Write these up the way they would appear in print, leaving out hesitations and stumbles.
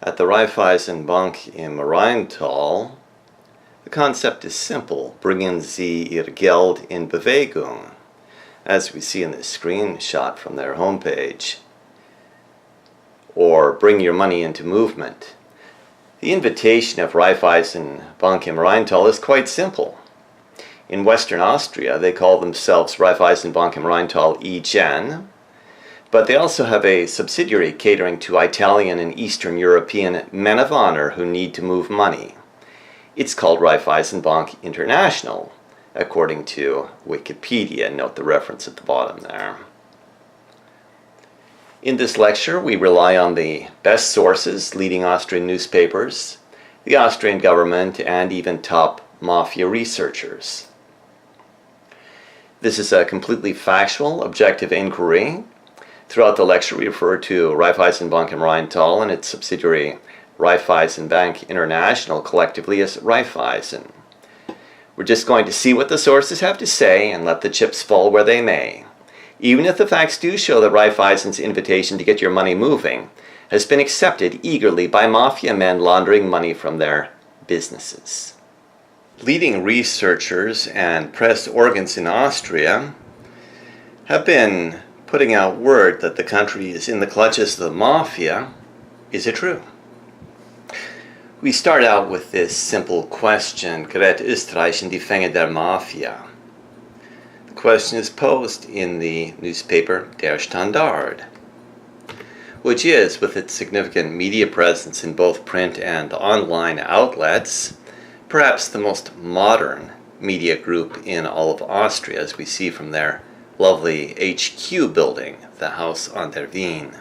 At the Raiffeisenbank im Rheintal, the concept is simple: bringen Sie Ihr Geld in Bewegung, as we see in this screenshot from their homepage, or bring your money into movement. The invitation of Raiffeisenbank im Rheintal is quite simple. In Western Austria, they call themselves Raiffeisenbank im Rheintal EGen, but they also have a subsidiary catering to Italian and Eastern European men of honor who need to move money. It's called Raiffeisenbank International, according to Wikipedia. Note the reference at the bottom there. In this lecture, we rely on the best sources, leading Austrian newspapers, the Austrian government, and even top mafia researchers. This is a completely factual, objective inquiry. Throughout the lecture, we refer to Raiffeisenbank im Rheintal and its subsidiary Raiffeisenbank International, collectively as Raiffeisen. We're just going to see what the sources have to say and let the chips fall where they may. Even if the facts do show that Raiffeisen's invitation to get your money moving has been accepted eagerly by mafia men laundering money from their businesses. Leading researchers and press organs in Austria have been putting out word that the country is in the clutches of the mafia. Is it true? We start out with this simple question: Gerät Österreich in die Fänge der Mafia? The question is posed in the newspaper Der Standard, which is, with its significant media presence in both print and online outlets, perhaps the most modern media group in all of Austria, as we see from their lovely HQ building, the Haus an der Wien.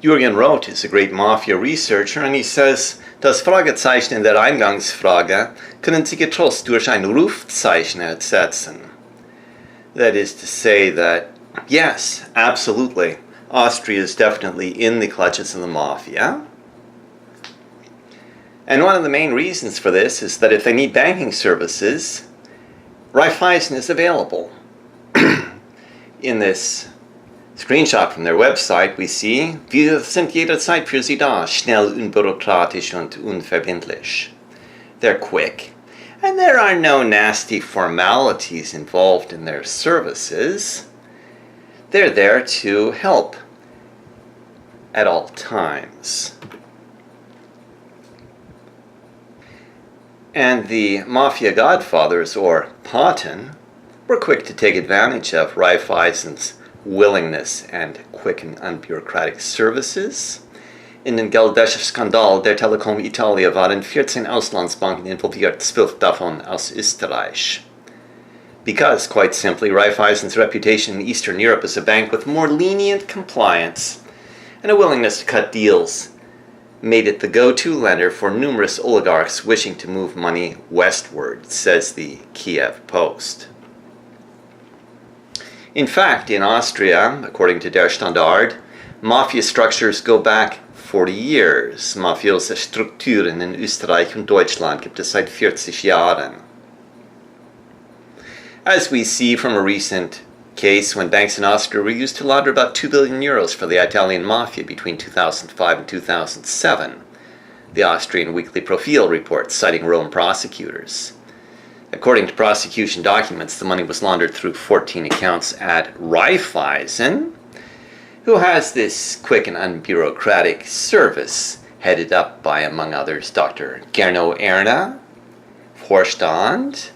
Jürgen Roth is a great mafia researcher, and he says, das Fragezeichen in der Eingangsfrage können Sie getrost durch ein Rufzeichen ersetzen. That is to say that, yes, absolutely, Austria is definitely in the clutches of the mafia. And one of the main reasons for this is that if they need banking services, Raiffeisen is available. In this screenshot from their website, we see, wir sind jederzeit für Sie da, schnell, unbürokratisch und unverbindlich. They're quick, and there are no nasty formalities involved in their services. They're there to help at all times. And the mafia godfathers, or Paten, were quick to take advantage of Raiffeisen's willingness and quick and unbureaucratic services. In den Geldwäscheskandal der Telekom Italia waren 14 Auslandsbanken involviert, 12 davon aus Österreich. Because, quite simply, Raiffeisen's reputation in Eastern Europe as a bank with more lenient compliance and a willingness to cut deals made it the go-to lender for numerous oligarchs wishing to move money westward, says the Kiev Post. In fact, in Austria, according to Der Standard, mafia structures go back 40 years. Mafiose Strukturen in Österreich und Deutschland gibt es seit 40 Jahren. As we see from a recent case when banks in Austria were used to launder about 2 billion euros for the Italian Mafia between 2005 and 2007, the Austrian Weekly Profil reports, citing Rome prosecutors. According to prosecution documents, the money was laundered through 14 accounts at Raiffeisen, who has this quick and unbureaucratic service headed up by, among others, Dr. Gernot Erna, Vorstand,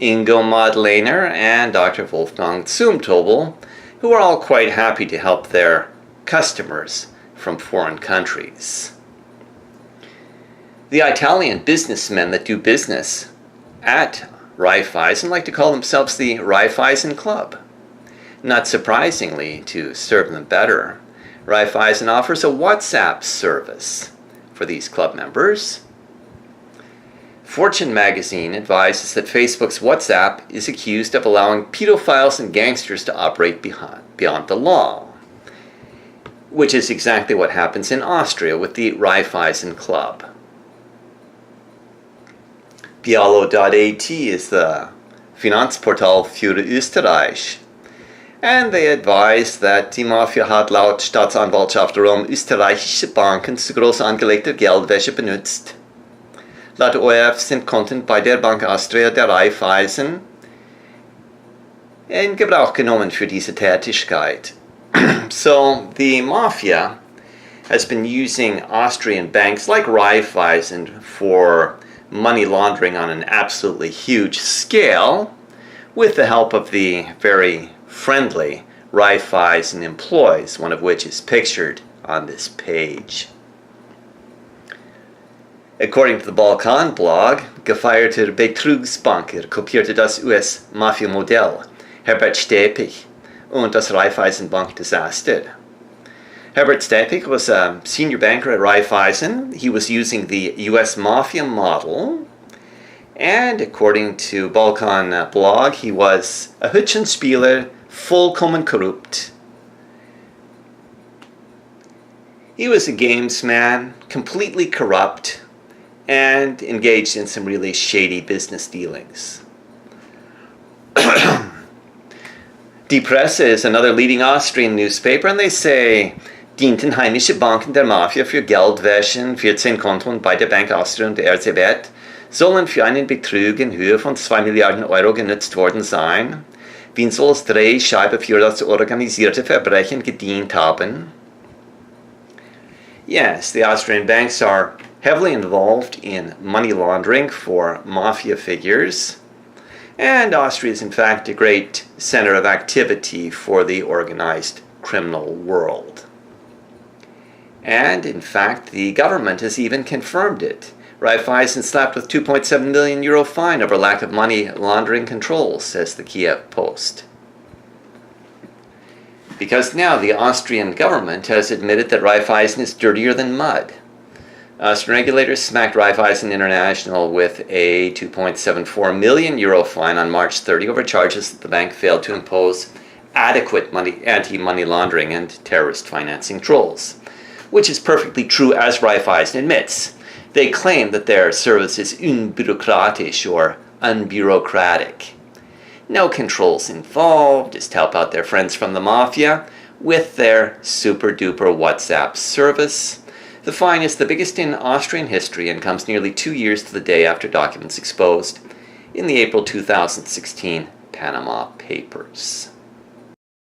Ingo Madlener, and Dr. Wolfgang Zumtobel, who are all quite happy to help their customers from foreign countries. The Italian businessmen that do business at Raiffeisen like to call themselves the Raiffeisen Club. Not surprisingly, to serve them better, Raiffeisen offers a WhatsApp service for these club members. Fortune magazine advises that Facebook's WhatsApp is accused of allowing pedophiles and gangsters to operate beyond the law, which is exactly what happens in Austria with the Raiffeisen Club. Bialo.at is the Finanzportal für Österreich, And they advised that die Mafia hat laut Staatsanwaltschaft Rom österreichische Banken zu groß angelegter Geldwäsche benutzt. Laut ORF sind Konten bei der Bank Austria der Raiffeisen in Gebrauch genommen für diese Tätigkeit. So the Mafia has been using Austrian banks like Raiffeisen for money laundering on an absolutely huge scale with the help of the very friendly Raiffeisen employees, one of which is pictured on this page. According to the Balkan blog, gefeierter Betrugsbanker kopierte das US-Mafia-Modell Herbert Stepich und das Raiffeisenbank-Desaster. Herbert Stepich was a senior banker at Raiffeisen. He was using the US Mafia model. And according to Balkan blog, he was a Hütchenspieler, vollkommen korrupt. He was a gamesman, completely corrupt, and engaged in some really shady business dealings. Die Presse is another leading Austrian newspaper, and they say, dienten heimische Banken der Mafia für Geldwäschen, 14 Konten bei der Bank Austria und der RCB sollen für einen Betrug in Höhe von 2 Milliarden Euro genutzt worden sein. Wien soll als Drehscheibe für das organisierte Verbrechen gedient haben? Yes, the Austrian banks are heavily involved in money laundering for mafia figures, and Austria is in fact a great center of activity for the organized criminal world. And in fact, the government has even confirmed it. Raiffeisen slapped with €2.7 million fine over lack of money laundering controls, says the Kiev Post. Because now the Austrian government has admitted that Raiffeisen is dirtier than mud. Austrian regulators smacked Raiffeisen International with a €2.74 million fine on March 30 over charges that the bank failed to impose adequate anti-money laundering and terrorist financing controls, which is perfectly true, as Raiffeisen admits. They claim that their service is unbürokratisch or unbureaucratic. No controls involved, just help out their friends from the Mafia with their super-duper WhatsApp service. The fine is the biggest in Austrian history and comes nearly 2 years to the day after documents exposed in the April 2016 Panama Papers.